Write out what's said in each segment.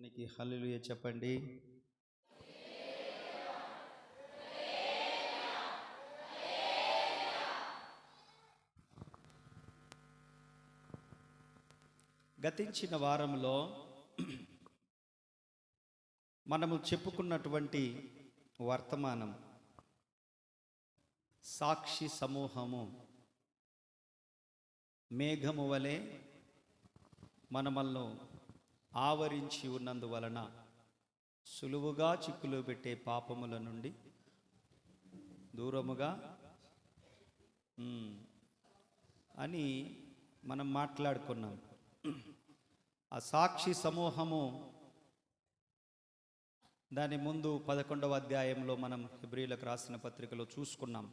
నీకు హల్లెలూయా చెప్పండి. గతించిన వారంలో మనము చెప్పుకున్నటువంటి వర్తమానం సాక్షి సమూహము మేఘము వలె మనమల్ని ఆవరించి ఉన్నందువలన సులువుగా చిక్కులు పెట్టే పాపముల నుండి దూరముగా అని మనం మాట్లాడుకున్నాం. ఆ సాక్షి సమూహము దాని ముందు 11వ అధ్యాయంలో మనం హెబ్రీయులకు రాసిన పత్రికలో చూసుకున్నాం.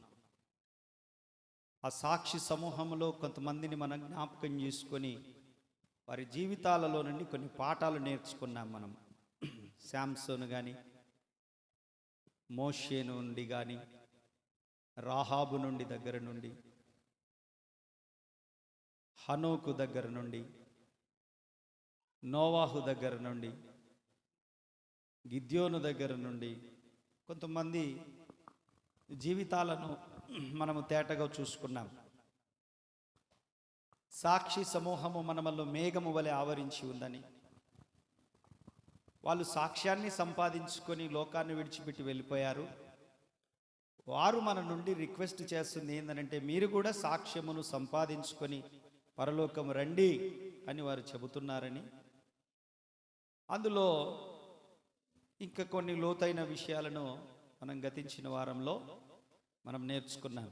ఆ సాక్షి సమూహంలో కొంతమందిని మనం జ్ఞాపకం చేసుకొని వారి జీవితాలలో నుండి కొన్ని పాఠాలు నేర్చుకున్నాం. మనం శాంసోను కానీ, మోషే నుండి కానీ, రాహాబు నుండి దగ్గర నుండి, హనోకు దగ్గర నుండి, నోవాహు దగ్గర నుండి, గిద్యోను దగ్గర నుండి కొంతమంది జీవితాలను మనము తేటగా చూసుకున్నాం. సాక్షి సమూహము మనమల్లో మేఘము వలె ఆవరించి ఉందని, వాళ్ళు సాక్ష్యాన్ని సంపాదించుకొని లోకాన్ని విడిచిపెట్టి వెళ్ళిపోయారు. వారు మన నుండి రిక్వెస్ట్ చేస్తుంది ఏంటంటే, మీరు కూడా సాక్ష్యమును సంపాదించుకొని పరలోకం రండి అని వారు చెబుతున్నారని. అందులో ఇంకా కొన్ని లోతైన విషయాలను మనం గతించిన వారంలో మనం నేర్చుకున్నాం.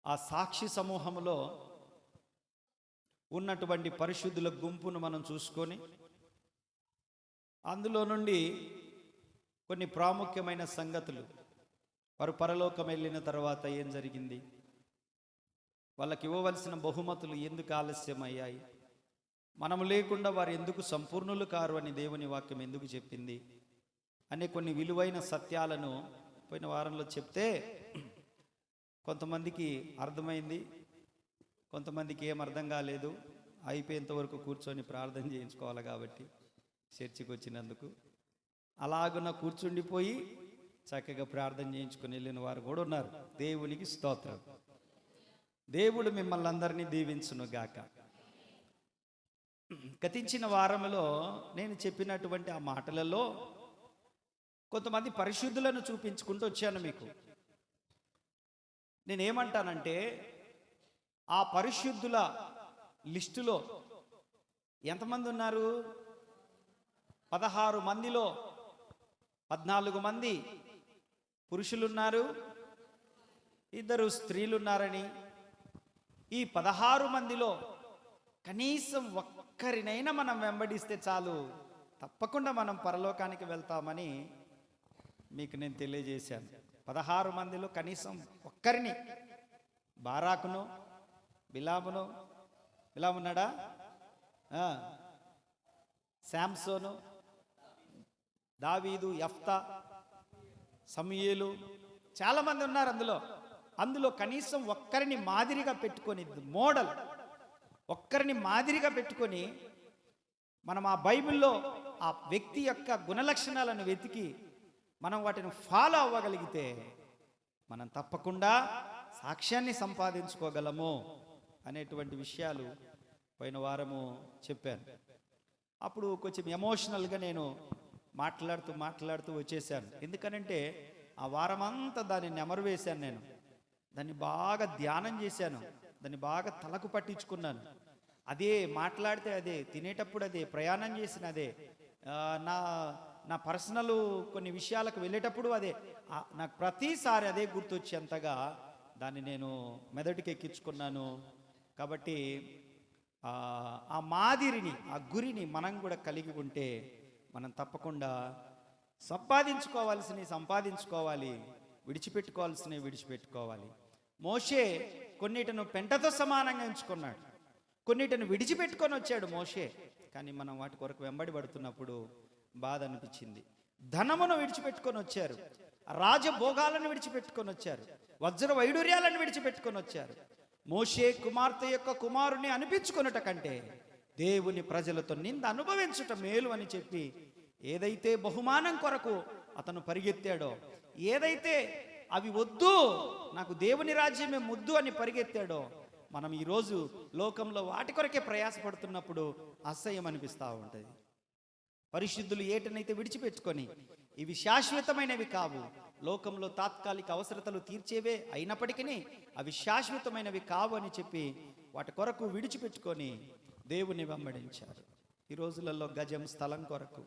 ఆ సాక్షి సమూహంలో ఉన్నటువంటి పరిశుద్ధుల గుంపును మనం చూసుకొని అందులో నుండి కొన్ని ప్రాముఖ్యమైన సంగతులు, వారు పరలోకం వెళ్ళిన తర్వాత ఏం జరిగింది, వాళ్ళకి ఇవ్వవలసిన బహుమతులు ఎందుకు ఆలస్యమయ్యాయి, మనము లేకుండా వారు ఎందుకు సంపూర్ణులు కారు అని దేవుని వాక్యం ఎందుకు చెప్పింది అనే కొన్ని విలువైన సత్యాలను పోయిన వారంలో చెప్తే కొంతమందికి అర్థమైంది, కొంతమందికి ఏం అర్థం కాలేదు. అయిపోయేంత వరకు కూర్చొని ప్రార్థన చేయించుకోవాలి కాబట్టి చర్చికి వచ్చినందుకు అలాగున కూర్చుండిపోయి చక్కగా ప్రార్థన చేయించుకొని వెళ్ళిన వారు కూడా ఉన్నారు. దేవునికి స్తోత్రం. దేవుడు మిమ్మల్ని అందరినీ దీవించును గాక. గతించిన వారంలో నేను చెప్పినటువంటి ఆ మాటలలో కొంతమంది పరిశుద్ధులను చూపించుకుంటూ వచ్చాను మీకు. నేనేమంటానంటే, ఆ పరిశుద్ధుల లిస్టులో ఎంతమంది ఉన్నారు? 16 మందిలో 14 మంది పురుషులున్నారు, 2 స్త్రీలున్నారని, ఈ 16 మందిలో కనీసం ఒక్కరినైనా మనం వెంబడిస్తే చాలు, తప్పకుండా మనం పరలోకానికి వెళ్తామని మీకు నేను తెలియజేశాను. 16 మందిలో కనీసం ఒక్కరిని, బారాకును, బిలామున్నాడా, శాంసోను, దావీదు, యెఫ్తా, సమూయేలు, చాలామంది ఉన్నారు అందులో కనీసం ఒక్కరిని మాదిరిగా పెట్టుకొని, మోడల్ ఒక్కరిని మాదిరిగా పెట్టుకొని మనం ఆ బైబిల్లో ఆ వ్యక్తి యొక్క గుణలక్షణాలను వెతికి మనం వాటిని ఫాలో అవ్వగలిగితే మనం తప్పకుండా సాక్ష్యాన్ని సంపాదించుకోగలము అనేటువంటి విషయాలు పోయిన వారము చెప్పాను. అప్పుడు కొంచెం ఎమోషనల్గా నేను మాట్లాడుతూ వచ్చేసాను. ఎందుకనంటే ఆ వారమంతా దాన్ని నెమరు వేశాను, నేను దాన్ని బాగా ధ్యానం చేశాను, దాన్ని బాగా తలకు పట్టించుకున్నాను. అదే మాట్లాడితే అదే, తినేటప్పుడు అదే, ప్రయాణం చేసిన అదే, నా పర్సనల్ కొన్ని విషయాలకు వెళ్ళేటప్పుడు అదే, నాకు ప్రతిసారి అదే గుర్తొచ్చేంతగా దాన్ని నేను మెదడుకి ఎక్కించుకున్నాను. కాబట్టి ఆ మాదిరిని, ఆ గురిని మనం కూడా కలిగి ఉంటే మనం తప్పకుండా సంపాదించుకోవాలి, విడిచిపెట్టుకోవాల్సినవి విడిచిపెట్టుకోవాలి. మోషే కొన్నిటిని పెంటతో సమానంగా ఎంచుకున్నాడు, కొన్నిటిని విడిచిపెట్టుకొని వచ్చాడు మోషే. కానీ మనం వాటి కొరకు వెంబడి పడుతున్నప్పుడు బాధ అనిపించింది. ధనమును విడిచిపెట్టుకొని వచ్చారు, రాజభోగాలను విడిచిపెట్టుకొని వచ్చారు, వజ్ర వైడూర్యాలను విడిచిపెట్టుకొని వచ్చారు. మోషే కుమార్తె యొక్క కుమారుని అనిపించుకొనుట కంటే దేవుని ప్రజలతో నింద అనుభవించుట మేలు అని చెప్పి ఏదైతే బహుమానం కొరకు అతను పరిగెత్తాడో, ఏదైతే అవి వద్దు నాకు దేవుని రాజ్యమే ముద్దు అని పరిగెత్తాడో, మనం ఈరోజు లోకంలో వాటి కొరకే ప్రయాసపడుతున్నప్పుడు అసహ్యం అనిపిస్తూ ఉంటుంది. పరిశుద్ధులు ఏటనైతే విడిచిపెట్టుకొని ఇవి శాశ్వతమైనవి కావు, లోకంలో తాత్కాలిక అవసరతలు తీర్చేవే అయినప్పటికీ అవి శాశ్వతమైనవి కావు అని చెప్పి వాటి కొరకు విడిచిపెట్టుకొని దేవుని వెంబడించారు. ఈ రోజులలో గజం స్థలం కొరకు,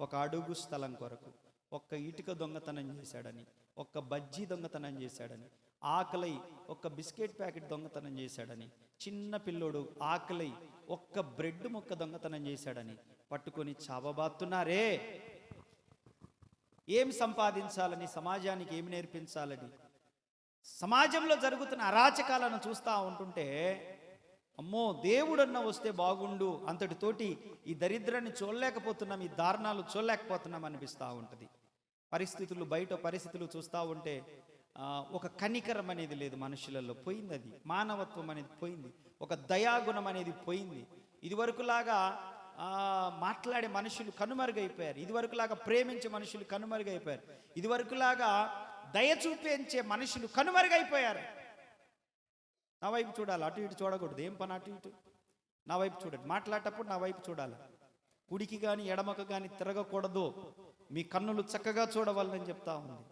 ఒక అడుగు స్థలం కొరకు, ఒక్క ఇటుక దొంగతనం చేశాడని, ఒక్క బజ్జీ దొంగతనం చేశాడని, ఆకలై ఒక్క బిస్కెట్ ప్యాకెట్ దొంగతనం చేశాడని, చిన్న పిల్లోడు ఆకలై ఒక్క బ్రెడ్ ముక్క దొంగతనం చేశాడని పట్టుకొని చావబాతున్నారే. ఏం సంపాదించాలని, సమాజానికి ఏమి నేర్పించాలని, సమాజంలో జరుగుతున్న అరాచకాలను చూస్తూ ఉంటుంటే అమ్మో దేవుడన్న వస్తే బాగుండు, అంతటితోటి ఈ దరిద్రాన్ని చూడలేకపోతున్నాం, ఈ దారుణాలు చూడలేకపోతున్నాం అనిపిస్తూ ఉంటుంది. పరిస్థితులు, బయట పరిస్థితులు చూస్తూ ఉంటే ఒక కనికరం అనేది లేదు మనుషులలో, పోయింది. అది మానవత్వం అనేది పోయింది, ఒక దయాగుణం అనేది పోయింది. ఇదివరకులాగా మాట్లాడే మనుషులు కనుమరుగైపోయారు, ఇదివరకులాగా ప్రేమించే మనుషులు కనుమరుగైపోయారు, ఇదివరకులాగా దయ చూపించే మనుషులు కనుమరుగైపోయారు. నా వైపు చూడాలి, అటు ఇటు చూడకూడదు. ఏం పని అటు ఇటు? నా వైపు చూడండి, మాట్లాడేటప్పుడు నా వైపు చూడాలి, కుడికి కానీ ఎడమకు కానీ తిరగకూడదు, మీ కన్నులు చక్కగా చూడవాలని చెప్తా ఉంది.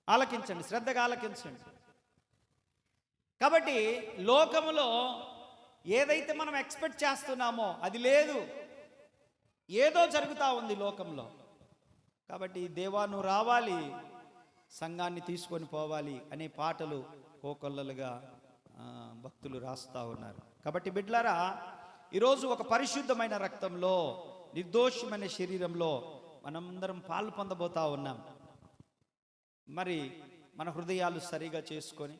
ఆలకించండి, శ్రద్ధగా ఆలకించండి. కాబట్టి లోకములో ఏదైతే మనం ఎక్స్పెక్ట్ చేస్తున్నామో అది లేదు, ఏదో జరుగుతూ ఉంది లోకంలో. కాబట్టి దేవా నువ్వు రావాలి, సంఘాన్ని తీసుకొని పోవాలి అనే పాటలు కోకొల్లలుగా భక్తులు రాస్తూ ఉన్నారు. కాబట్టి బిడ్డలారా, ఈరోజు ఒక పరిశుద్ధమైన రక్తంలో, నిర్దోషమైన శరీరంలో మనందరం పాలు పొందబోతా ఉన్నాం. మరి మన హృదయాలు సరిగా చేసుకొని,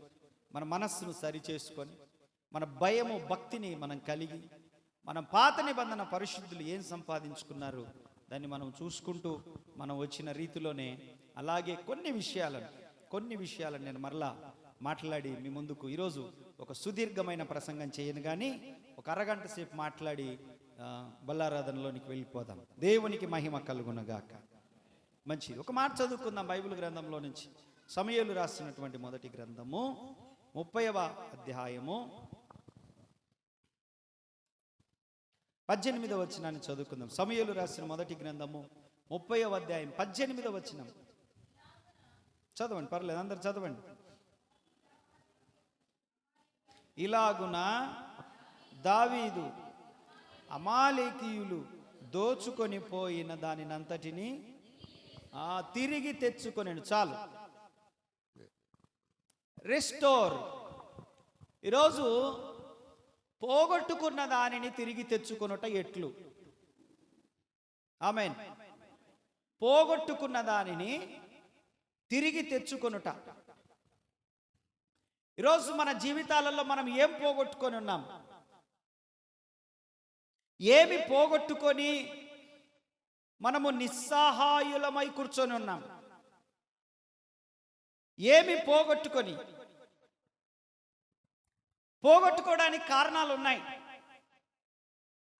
మన మనస్సును సరి చేసుకొని, మన భయము భక్తిని మనం కలిగి, మన పాత నిబంధన పరిశుద్ధులు ఏం సంపాదించుకున్నారు దాన్ని మనం చూసుకుంటూ మనం వచ్చిన రీతిలోనే అలాగే కొన్ని విషయాలను నేను మరలా మాట్లాడి మీ ముందుకు ఈరోజు ఒక సుదీర్ఘమైన ప్రసంగం చేయను, కానీ ఒక అరగంట సేపు మాట్లాడి బల్లారాధనలోనికి వెళ్ళిపోదాం. దేవునికి మహిమ కలుగునగాక. మంచిది. ఒక మాట చదువుకుందాం బైబిల్ గ్రంథంలో నుంచి. సమూయేలు రాసినటువంటి మొదటి గ్రంథము 30వ అధ్యాయము 18వ వచనాన్ని చదువుకుందాం. సమూయేలు రాసిన మొదటి గ్రంథము 30వ అధ్యాయం 18వ వచనం చదవండి, పర్లేదు, అందరు చదవండి. ఇలాగున దావీదు అమాలేకీయులు దోచుకొని పోయిన దానినంతటిని తిరిగి తెచ్చుకొనేను. చాలు, రెస్టోర్. ఈరోజు పోగొట్టుకున్న దానిని తిరిగి తెచ్చుకొనుట ఎట్లు? ఆమేన్. పోగొట్టుకున్న దానిని తిరిగి తెచ్చుకొనుట. ఈరోజు మన జీవితాలలో మనం ఏం పోగొట్టుకొని ఉన్నాం? ఏమి పోగొట్టుకొని మనము నిస్సహాయులమై కూర్చొని ఉన్నాం? ఏమి పోగొట్టుకోవడానికి కారణాలు ఉన్నాయి.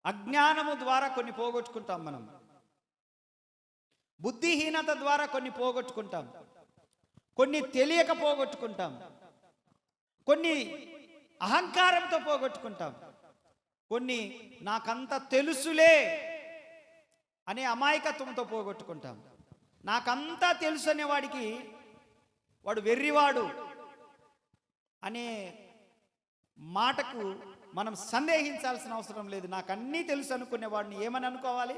అజ్ఞానము ద్వారా కొన్ని పోగొట్టుకుంటాం, మనం బుద్ధిహీనత ద్వారా కొన్ని పోగొట్టుకుంటాం, కొన్ని తెలియక పోగొట్టుకుంటాం, కొన్ని అహంకారంతో పోగొట్టుకుంటాం, కొన్ని నాకంత తెలుసులే అనే అమాయకత్వంతో పోగొట్టుకుంటాం. నాకంతా తెలుసు అనేవాడికి వాడు వెర్రివాడు అనే మాటకు మనం సందేహించాల్సిన అవసరం లేదు. నాకు అన్నీ తెలుసు అనుకునేవాడిని ఏమని అనుకోవాలి?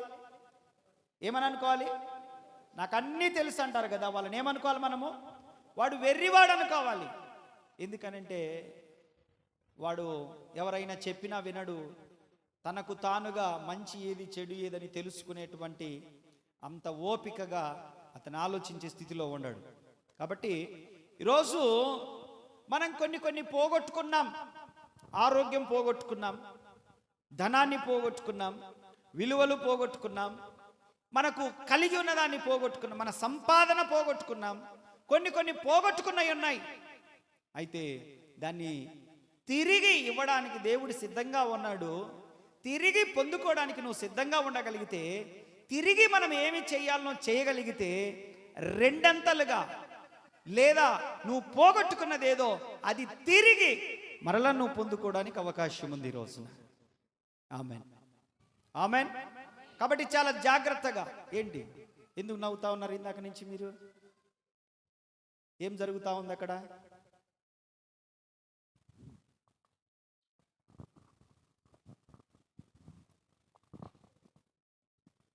నాకు అన్నీ తెలుసు అంటారు కదా, వాళ్ళని ఏమనుకోవాలి మనము? వాడు వెర్రివాడు అనుకోవాలి. ఎందుకనంటే వాడు ఎవరైనా చెప్పినా వినడు, తనకు తానుగా మంచి ఏది చెడు ఏదని తెలుసుకునేటువంటి అంత ఓపికగా అతను ఆలోచించే స్థితిలో ఉండడు. కాబట్టి ఈరోజు మనం కొన్ని పోగొట్టుకున్నాం. ఆరోగ్యం పోగొట్టుకున్నాం, ధనాన్ని పోగొట్టుకున్నాం, విలువలు పోగొట్టుకున్నాం, మనకు కలిగి ఉన్నదాన్ని పోగొట్టుకున్నాం, మన సంపాదన పోగొట్టుకున్నాం, కొన్ని పోగొట్టుకున్నవి ఉన్నాయి. అయితే దాన్ని తిరిగి ఇవ్వడానికి దేవుడు సిద్ధంగా ఉన్నాడు. తిరిగి పొందుకోవడానికి నువ్వు సిద్ధంగా ఉండగలిగితే, తిరిగి మనం ఏమి చేయాలనో చేయగలిగితే, రెండంతలుగా లేదా నువ్వు పోగొట్టుకున్నదేదో అది తిరిగి మరలా నువ్వు పొందుకోవడానికి అవకాశం ఉంది ఈ రోజున. Amen, amen. కాబట్టి చాలా జాగ్రత్తగా. ఏంటి, ఎందుకు నవ్వుతా ఉన్నారు ఇందాక నుంచి మీరు? ఏం జరుగుతూ ఉంది అక్కడ?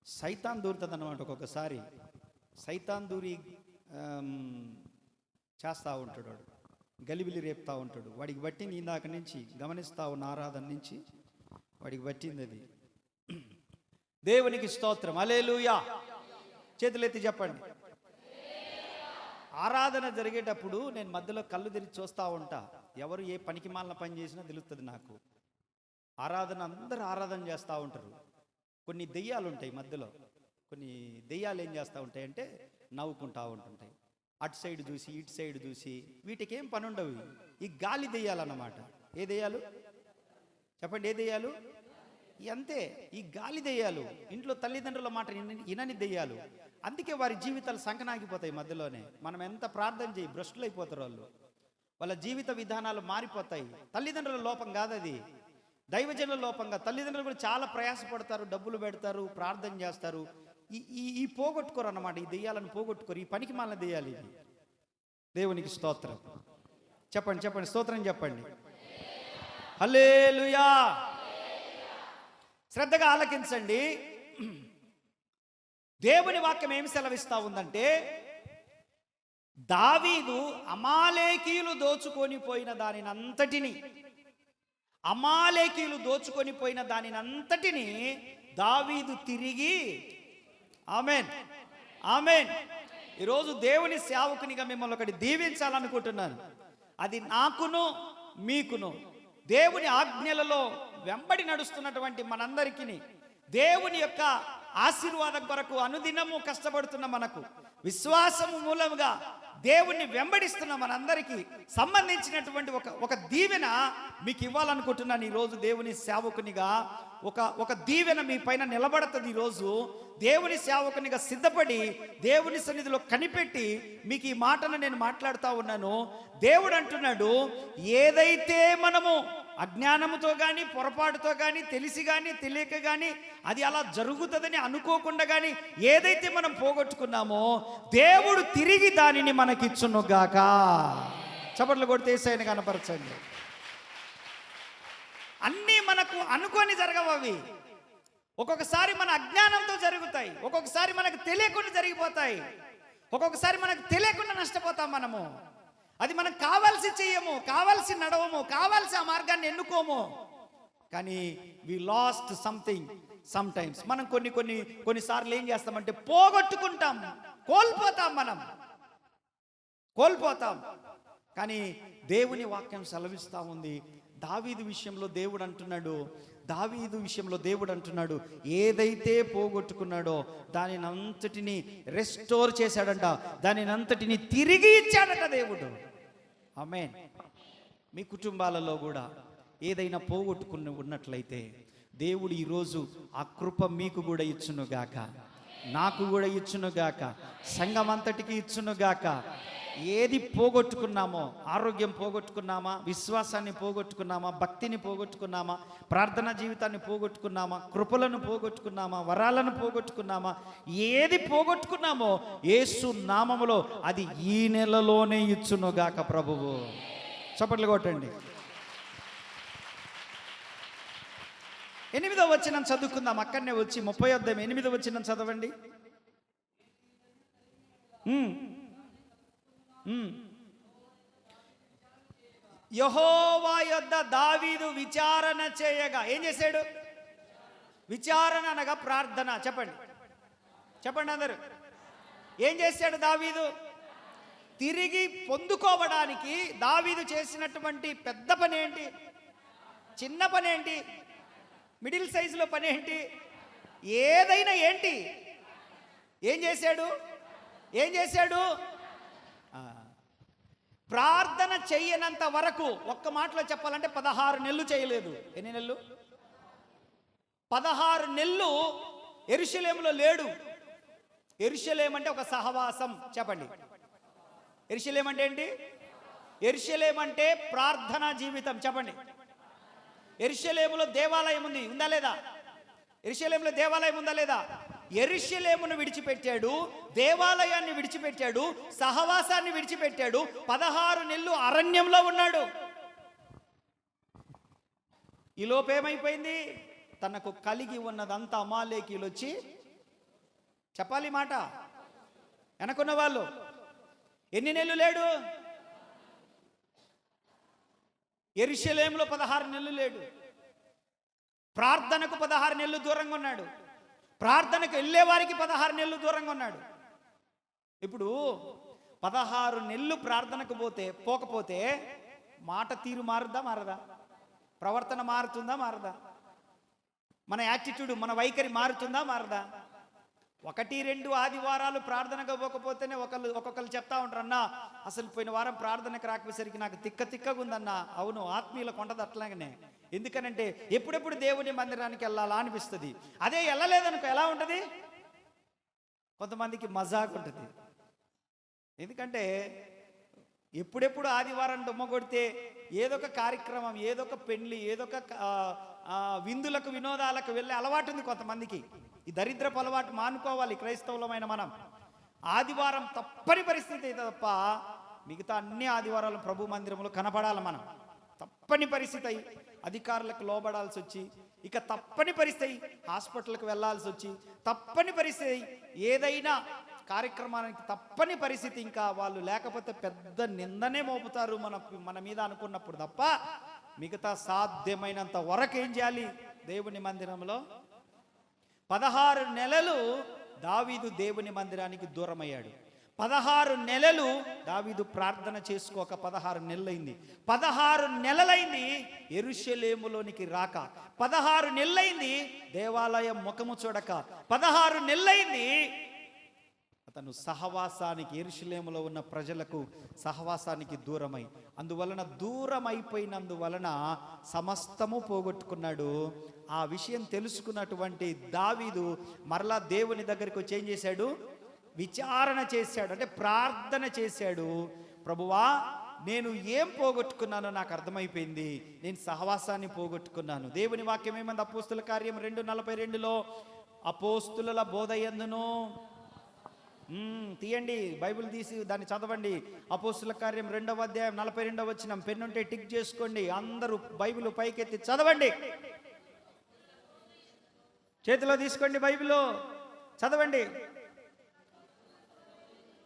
సైతాన్ దూరుతుంది అన్నమాట. ఒక్కొక్కసారి సైతాన్ దూరి చేస్తూ ఉంటాడు, వాడు గలిబిలి రేపుతూ ఉంటాడు. వాడికి పట్టింది ఇందాక నుంచి గమనిస్తూ ఉన్న ఆరాధన నుంచి వాడికి పట్టింది అది. దేవునికి స్తోత్రం, హల్లెలూయా. చేతులెత్తి చెప్పండి. ఆరాధన జరిగేటప్పుడు నేను మధ్యలో కళ్ళు తెరిచి చూస్తూ ఉంటా. ఎవరు ఏ పనికి మాలిన పని చేసినా తెలుస్తుంది నాకు. ఆరాధన అందరూ ఆరాధన చేస్తూ ఉంటారు. కొన్ని దెయ్యాలు ఉంటాయి మధ్యలో. కొన్ని దెయ్యాలు ఏం చేస్తూ ఉంటాయంటే నవ్వుకుంటూ ఉంటుంటాయి. అటు సైడ్ చూసి ఇటు సైడ్ చూసి. వీటికి ఏం పని ఉండవు. ఈ గాలి దెయ్యాలు అన్నమాట. ఏ దెయ్యాలు చెప్పండి? ఏ దెయ్యాలు? అంతే, ఈ గాలి దెయ్యాలు. ఇంట్లో తల్లిదండ్రుల మాట వినని దెయ్యాలు. అందుకే వారి జీవితాలు సంకనాగిపోతాయి మధ్యలోనే. మనం ఎంత ప్రార్థన చేయి భ్రష్టులు అయిపోతారు వాళ్ళు. వాళ్ళ జీవిత విధానాలు మారిపోతాయి. తల్లిదండ్రుల లోపం కాదు అది, దైవజనుల లోపంగా. తల్లిదండ్రులు కూడా చాలా ప్రయాసపడతారు, డబ్బులు పెడతారు, ప్రార్థన చేస్తారు. ఈ పోగొట్టుకోరు అన్నమాట. ఈ దెయ్యాలను పోగొట్టుకోరు. ఈ పనికి మాలిన దెయ్యాలు ఇవి. దేవునికి స్తోత్రం చెప్పండి, చెప్పండి, స్తోత్రం చెప్పండి. హల్లెలూయా. శ్రద్ధగా ఆలకించండి. దేవుని వాక్యం ఏమి సెలవిస్తా ఉందంటే, దావీదు అమాలేకీయులు దోచుకొని పోయిన దానినంతటిని, అమాలేకీయులు దోచుకొని పోయిన దానినంతటిని దావీదు తిరిగి, ఆమెన్, ఆమెన్. ఈరోజు దేవుని సేవకునిగా మిమ్మల్ని ఒకటి దీవించాలనుకుంటున్నాను. అది నాకును మీకును దేవుని ఆజ్ఞలలో వెంబడి నడుస్తున్నటువంటి మనందరికీ, దేవుని యొక్క ఆశీర్వాదం కొరకు అనుదినము కష్టపడుతున్న మనకు, విశ్వాసము మూలముగా దేవుణ్ణి వెంబడిస్తున్న మనందరికీ సంబంధించినటువంటి ఒక దీవెన మీకు ఇవ్వాలనుకుంటున్నాను. ఈరోజు దేవుని సేవకునిగా ఒక దీవెన మీ పైన నిలబడుతుంది. ఈరోజు దేవుని సేవకునిగా సిద్ధపడి దేవుని సన్నిధిలో కనిపెట్టి మీకు ఈ మాటను నేను మాట్లాడుతూ ఉన్నాను. దేవుడు అంటున్నాడు, ఏదైతే మనము అజ్ఞానముతో కానీ, పొరపాటుతో కానీ, తెలిసి కానీ, తెలియక కానీ, అది అలా జరుగుతుందని అనుకోకుండా కానీ ఏదైతే మనం పోగొట్టుకున్నామో దేవుడు తిరిగి దానిని మనకిచ్చునుగాక. చప్పట్లు కొడితే యేసయ్యను కనపరచండి. అన్నీ మనకు అనుకొని జరగవు. అవి ఒక్కొక్కసారి మన అజ్ఞానంతో జరుగుతాయి, ఒక్కొక్కసారి మనకు తెలియకుండా జరిగిపోతాయి, ఒక్కొక్కసారి మనకు తెలియకుండా నష్టపోతాం మనము. అది మనం కావాల్సి చెయ్యము, కావాల్సి నడవము, కావాల్సి ఆ మార్గాన్ని ఎన్నుకోము. కానీ వి లాస్ట్ సంథింగ్ సమ్ టైమ్స్. మనం కొన్నిసార్లు ఏం చేస్తామంటే పోగొట్టుకుంటాం, కోల్పోతాం, కోల్పోతాం. కానీ దేవుని వాక్యం సెలవిస్తూ ఉంది. దావీదు విషయంలో దేవుడు అంటున్నాడు, ఏదైతే పోగొట్టుకున్నాడో దానినంతటిని రెస్టోర్ చేశాడంట, దానినంతటిని తిరిగి ఇచ్చాడట దేవుడు. ఆమేన్. మీ కుటుంబాలలో కూడా ఏదైనా పోగొట్టుకుని ఉన్నట్లయితే దేవుడు ఈరోజు ఆ కృప మీకు కూడా ఇచ్చునుగాక, నాకు కూడా ఇచ్చునుగాక, సంఘమంతటికి ఇచ్చునుగాక. ఏది పోగొట్టుకున్నామో, ఆరోగ్యం పోగొట్టుకున్నామా, విశ్వాసాన్ని పోగొట్టుకున్నామా, భక్తిని పోగొట్టుకున్నామా, ప్రార్థనా జీవితాన్ని పోగొట్టుకున్నామా, కృపలను పోగొట్టుకున్నామా, వరాలను పోగొట్టుకున్నామా, ఏది పోగొట్టుకున్నామో యేసు నామములో అది ఈ నెలలోనే ఇచ్చునుగాక ప్రభువు. చప్పట్లు కొట్టండి. 8వ వచనం చదువుకుందాం. అక్కడనే వచ్చి 30వ అధ్యాయం 8వ వచనం చదవండి. యెహోవా యొద్ద దావీదు విచారణ చేయగా, ఏం చేశాడు? విచారణ అనగా ప్రార్థన. చెప్పండి అందరు. ఏం చేశాడు దావీదు? తిరిగి పొందుకోవడానికి దావీదు చేసినటువంటి పెద్ద పని ఏంటి? చిన్న పని ఏంటి? మిడిల్ సైజులో పని ఏంటి? ఏదైనా ఏంటి? ఏం చేశాడు? ప్రార్థన చెయ్యనంత వరకు, ఒక్క మాటలో చెప్పాలంటే 16 నెలలు చేయలేదు. ఎన్ని నెలలు? 16 నెలలు యెరూషలేములో లేడు. యెరూషలేం అంటే ఒక సహవాసం. చెప్పండి, యెరూషలేం అంటే ఏంటి? యెరూషలేం అంటే ప్రార్థనా జీవితం. చెప్పండి, యెరూషలేములో దేవాలయం ఉంది, ఉందా లేదా? యెరూషలేములో దేవాలయం ఉందా లేదా? యెరూషలేమును విడిచిపెట్టాడు, దేవాలయాన్ని విడిచిపెట్టాడు, సహవాసాన్ని విడిచిపెట్టాడు, 16 నెలలు అరణ్యంలో ఉన్నాడు. ఈ లోపేమైపోయింది? తనకు కలిగి ఉన్నదంతా అమాలేకీయులు వచ్చి, చెప్పాలి మాట, వెనకున్న వాళ్ళు. ఎన్ని నెలలు లేడు? యెరూషలేములో 16 నెలలు లేడు. ప్రార్థనకు 16 నెలలు దూరంగా ఉన్నాడు. ప్రార్థనకు వెళ్ళే వారికి 16 నెలలు దూరంగా ఉన్నాడు. ఇప్పుడు 16 నెలలు ప్రార్థనకు పోకపోతే మాట తీరు మారుద్దా మారదా? ప్రవర్తన మారుతుందా మారదా? మన యాటిట్యూడ్, మన వైఖరి మారుతుందా మారదా? 1-2 ఆదివారాలు ప్రార్థనకు పోకపోతేనే ఒక్కొక్కరు చెప్తా ఉంటారు, అన్నా అసలు పోయిన వారం ప్రార్థనకు రాకపోయేసరికి నాకు తిక్కగా ఉందన్నా. అవును, ఆత్మీయుల కొంటది అట్లాగనే. ఎందుకనంటే ఎప్పుడెప్పుడు దేవుని మందిరానికి వెళ్ళాలా అనిపిస్తుంది. అదే వెళ్ళలేదనుకో ఎలా ఉంటుంది? కొంతమందికి మజాక్ ఉంటుంది. ఎందుకంటే ఎప్పుడెప్పుడు ఆదివారం దుమ్మ కొడితే ఏదో ఒక కార్యక్రమం, ఏదో ఒక పెళ్లి, ఏదో ఒక విందులకు వినోదాలకు వెళ్ళే అలవాటు ఉంది కొంతమందికి. ఈ దరిద్రపు అలవాటు మానుకోవాలి క్రైస్తవులమైన మనం. ఆదివారం తప్పని పరిస్థితి తప్ప మిగతా అన్ని ఆదివారాలు ప్రభు మందిరంలో కనపడాలి మనం. తప్పని పరిస్థితి అధికారులకు లోబడాల్సి వచ్చి, ఇక తప్పని పరిస్థితి హాస్పిటల్కి వెళ్ళాల్సి వచ్చి, తప్పని పరిస్థితి ఏదైనా కార్యక్రమానికి తప్పని పరిస్థితి, ఇంకా వాళ్ళు లేకపోతే పెద్ద నిందనే మోపుతారు మన మీద అనుకున్నప్పుడు తప్ప మిగతా సాధ్యమైనంత వరకు ఏం చేయాలి? దేవుని మందిరంలో 16 నెలలు దావీదు దేవుని మందిరానికి దూరమయ్యాడు. 16 నెలలు దావీదు ప్రార్థన చేసుకోక 16 నెలలైంది. 16 నెలలైంది యెరూషలేములోనికి రాక. 16 నెలలైంది దేవాలయం ముఖము చూడక. 16 నెలలైంది అతను సహవాసానికి, యెరూషలేములో ఉన్న ప్రజలకు సహవాసానికి దూరమై, అందువలన దూరం అయిపోయినందువలన సమస్తము పోగొట్టుకున్నాడు. ఆ విషయం తెలుసుకున్నటువంటి దావీదు మరలా దేవుని దగ్గరికి వచ్చి ఏం చేశాడు? విచారణ చేశాడు, అంటే ప్రార్థన చేశాడు. ప్రభువా, నేను ఏం పోగొట్టుకున్నానో నాకు అర్థమైపోయింది. నేను సహవాసాన్ని పోగొట్టుకున్నాను. దేవుని వాక్యం ఏమంది? అపోస్తుల కార్యం 2:42లో అపోస్తుల బోధ యందును, తీయండి బైబిల్ తీసి దాన్ని చదవండి. అపోస్తుల కార్యం 2వ అధ్యాయం 42వ వచనం. పెన్నుంటే టిక్ చేసుకోండి. అందరూ బైబిల్ పైకెత్తి చదవండి. చేతిలో తీసుకోండి, బైబిల్ చదవండి.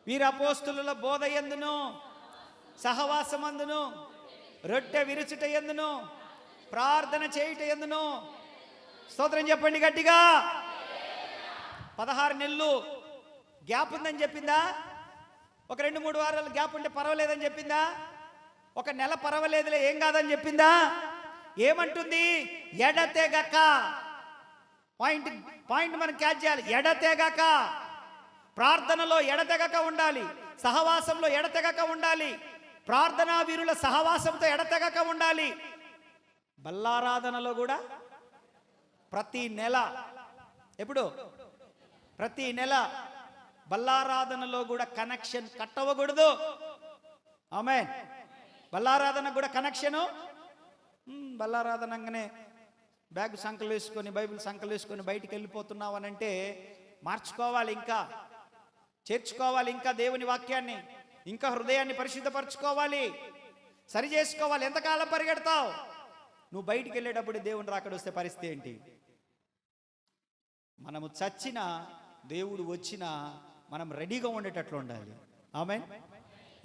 వీరు అపోస్తుల బోధ యందును, సహవాసమందును, రొట్టె విరుచుట యందును, ప్రార్థన చేయుట యందును. స్తోత్రం చెప్పండి గట్టిగా. 16 నెలలు గ్యాప్ ఉందని చెప్పిందా? ఒక 2-3 వారాలు గ్యాప్ ఉంటే పర్వాలేదని చెప్పిందా? ఒక నెల పర్వాలేదులే ఏం కాదని చెప్పిందా? ఏమంటుంది? ఎడతెగక. పాయింట్ మనం క్యాచ్ చేయాలి. ఎడతెగక. ప్రార్థనలో ఎడతెగక ఉండాలి, సహవాసంలో ఎడతెగక ఉండాలి, ప్రార్థనా వీరుల సహవాసంతో ఎడతెగక ఉండాలి. బల్లారాధనలో కూడా ప్రతి నెల, ఎప్పుడు? ప్రతి నెల బల్లారాధనలో కూడా కనెక్షన్ కట్ అవ్వకూడదు. ఆమేన్. బల్లారాధన కూడా కనెక్షను. బల్లారాధనగానే బ్యాగ్ సంకలు వేసుకొని, బైబిల్ సంకలు వేసుకొని బయటికి వెళ్ళిపోతున్నావు అని అంటే మార్చుకోవాలి, ఇంకా చేర్చుకోవాలి, ఇంకా దేవుని వాక్యాన్ని, ఇంకా హృదయాన్ని పరిశుద్ధపరచుకోవాలి, సరి చేసుకోవాలి. ఎంతకాలం పరిగెడతావు? నువ్వు బయటికి వెళ్ళేటప్పుడు దేవుని రాకడ వస్తే పరిస్థితి ఏంటి? మనము చచ్చినా దేవుడు వచ్చినా మనం రెడీగా ఉండేటట్లు ఉండాలి. ఆమేన్.